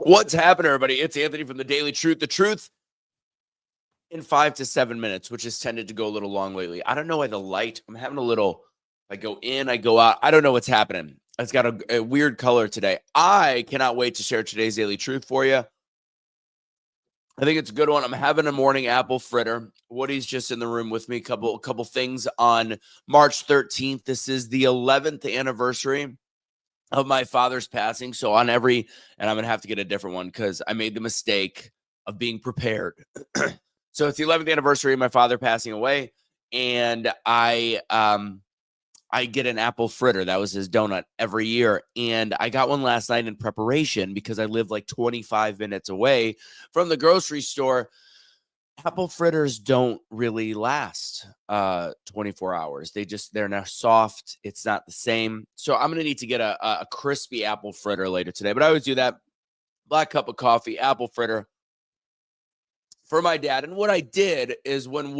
What's happening, everybody? It's Anthony from the Daily Truth. The truth in 5 to 7 minutes, which has tended to go a little long lately. I don't know why the light, I'm having a little, I go in, I go out. I don't know what's happening. It's got a weird color today. I cannot wait to share today's Daily Truth for you. I think it's a good one. I'm having a morning apple fritter. Woody's just in the room with me. Couple things on March 13th. This is the 11th anniversary of my father's passing. So on every, and I'm going to have to get a different one because I made the mistake of being prepared. So it's the 11th anniversary of my father passing away. And I get an apple fritter. That was his donut every year. And I got one last night in preparation because I live like 25 minutes away from the grocery store. Apple fritters don't really last 24 hours. They're now soft. It's not the same. So I'm going to need to get a crispy apple fritter later today. But I always do that. Black cup of coffee, apple fritter for my dad. And what I did is when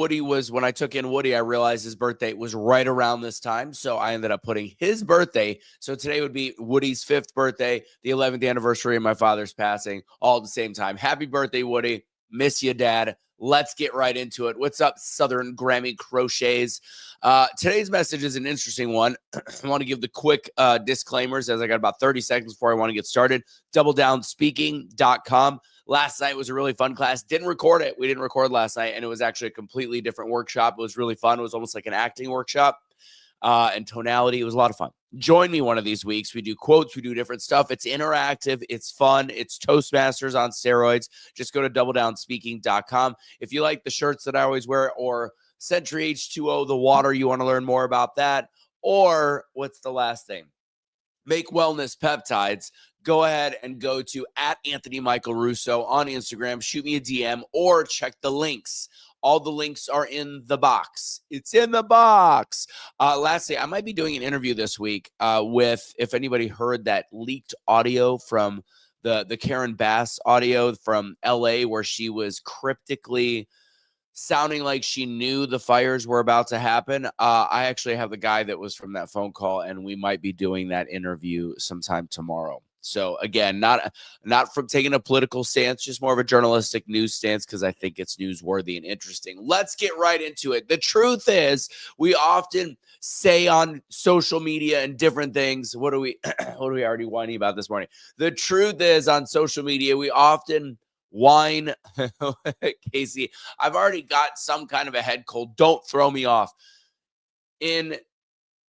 I took in Woody, I realized his birthday was right around this time. So I ended up putting his birthday. So today would be Woody's 5th birthday, the 11th anniversary of my father's passing, all at the same time. Happy birthday, Woody. Miss you, Dad. Let's get right into it. What's up, Southern Grammy Crochets? Today's message is an interesting one. I want to give the quick disclaimers as I got about 30 seconds before I want to get started. doubledownspeaking.com. Last night was a really fun class. Didn't record it. We didn't record last night, and it was actually a completely different workshop. It was really fun. It was almost like an acting workshop and tonality. It was a lot of fun. Join me one of these weeks. We do quotes. We do different stuff. It's interactive. It's fun. It's Toastmasters on steroids. Just go to doubledownspeaking.com. If you like the shirts that I always wear or Century H2O, the water, you want to learn more about that. Or what's the last thing? Make wellness peptides. Go ahead and go to @AnthonyMichaelRusso on Instagram. Shoot me a DM or check the links. All the links are in the box. It's in the box. Lastly, I might be doing an interview this week with, if anybody heard that leaked audio from the Karen Bass audio from LA where she was cryptically sounding like she knew the fires were about to happen. I actually have the guy that was from that phone call, and we might be doing that interview sometime tomorrow. So again, not from taking a political stance, just more of a journalistic news stance because I think it's newsworthy and interesting. Let's get right into it. The truth is, we often say on social media and different things, what are we already whining about this morning? The truth is, on social media, we often whine. Casey, I've already got some kind of a head cold. Don't throw me off. In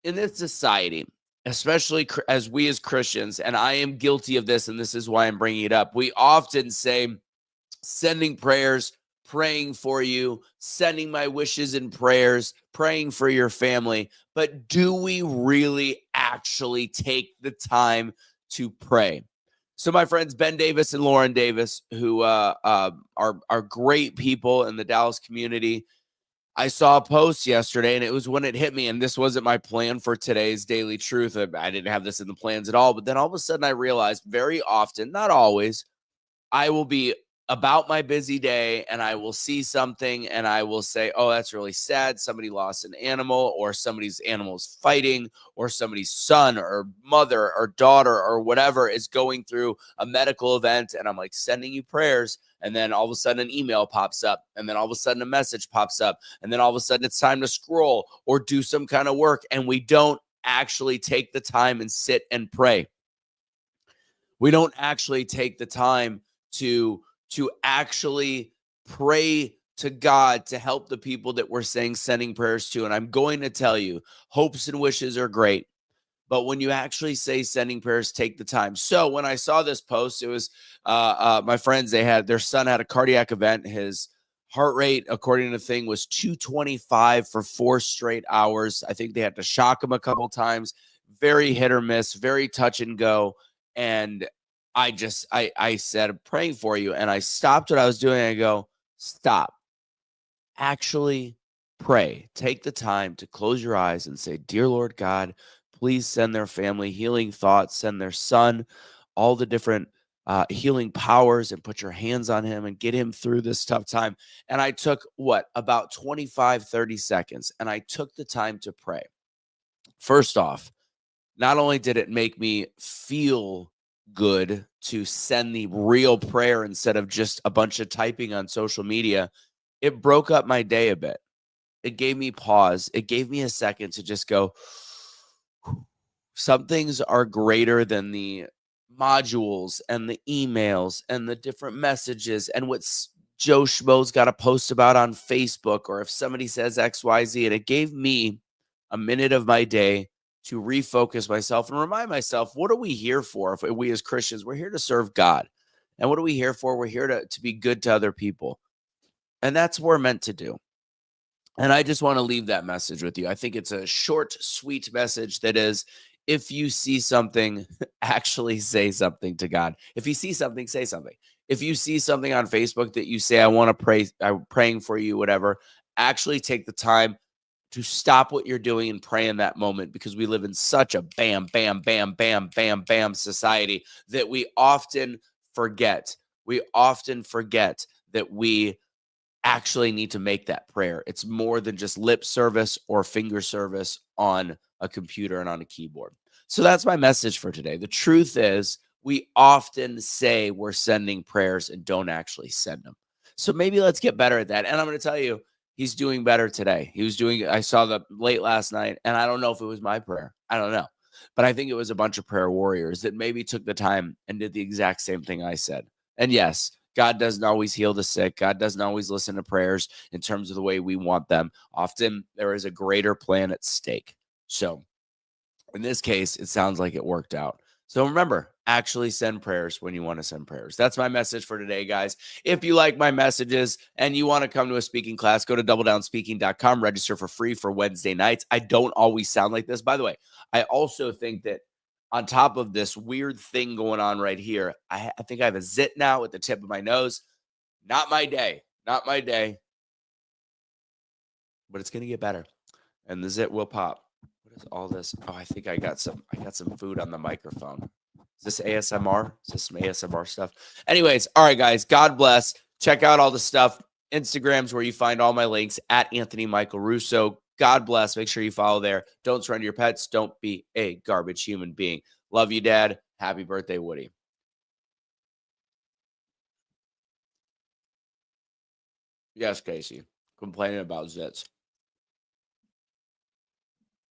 this society, especially as we as Christians, and I am guilty of this, and this is why I'm bringing it up, we often say, sending prayers, praying for you, sending my wishes and prayers, praying for your family. But do we really actually take the time to pray? So my friends Ben Davis and Lauren Davis, who are great people in the Dallas community, I saw a post yesterday, and it was when it hit me, and this wasn't my plan for today's Daily Truth. I didn't have this in the plans at all, but then all of a sudden I realized very often, not always, I will be about my busy day and I will see something and I will say, oh, that's really sad. Somebody lost an animal, or somebody's animal's fighting, or somebody's son or mother or daughter or whatever is going through a medical event. And I'm like, sending you prayers. And then all of a sudden an email pops up, and then all of a sudden a message pops up, and then all of a sudden it's time to scroll or do some kind of work. And we don't actually take the time and sit and pray. We don't actually take the time to actually pray to God to help the people that we're sending prayers to. And I'm going to tell you, hopes and wishes are great, but when you actually say sending prayers, take the time. So when I saw this post, it was my friends, their son had a cardiac event. His heart rate, according to the thing, was 225 for 4 straight hours. I think they had to shock him a couple times. Very hit or miss, very touch and go. And I said, I'm praying for you. And I stopped what I was doing. And I go, stop. Actually pray. Take the time to close your eyes and say, dear Lord God, please send their family healing thoughts, send their son all the different healing powers, and put your hands on him and get him through this tough time. And I took about 25, 30 seconds, and I took the time to pray. First off, not only did it make me feel good to send the real prayer instead of just a bunch of typing on social media, it broke up my day a bit. It gave me pause. It gave me a second to just go, some things are greater than the modules and the emails and the different messages and what's Joe Schmo's got a post about on Facebook, or if somebody says XYZ. And it gave me a minute of my day to refocus myself and remind myself, what are we here for? If we as Christians, we're here to serve God. And what are we here for? We're here to be good to other people. And that's what we're meant to do. And I just want to leave that message with you. I think it's a short, sweet message that is, if you see something, actually say something to God. If you see something, say something. If you see something on Facebook that you say, I want to pray, I'm praying for you, whatever, actually take the time to stop what you're doing and pray in that moment, because we live in such a bam, bam, bam, bam, bam, bam society that we often forget. We often forget that we actually need to make that prayer. It's more than just lip service or finger service on a computer and on a keyboard. So that's my message for today. The truth is, we often say we're sending prayers and don't actually send them. So maybe let's get better at that. And I'm going to tell you, he's doing better today. I saw the late last night, and I don't know if it was my prayer. I don't know. But I think it was a bunch of prayer warriors that maybe took the time and did the exact same thing I said. And yes, God doesn't always heal the sick. God doesn't always listen to prayers in terms of the way we want them. Often there is a greater plan at stake. So in this case, it sounds like it worked out. So remember, actually send prayers when you want to send prayers. That's my message for today, guys. If you like my messages and you want to come to a speaking class, go to doubledownspeaking.com, register for free for Wednesday nights. I don't always sound like this. By the way, I also think that on top of this weird thing going on right here, I think I have a zit now at the tip of my nose. Not my day. Not my day. But it's going to get better. And the zit will pop. What is all this? Oh, I think I got some food on the microphone. Is this ASMR? Is this some ASMR stuff? Anyways, all right, guys. God bless. Check out all the stuff. Instagram's where you find all my links, at Anthony Michael Russo. God bless. Make sure you follow there. Don't surrender your pets. Don't be a garbage human being. Love you, Dad. Happy birthday, Woody. Yes, Casey. Complaining about zits.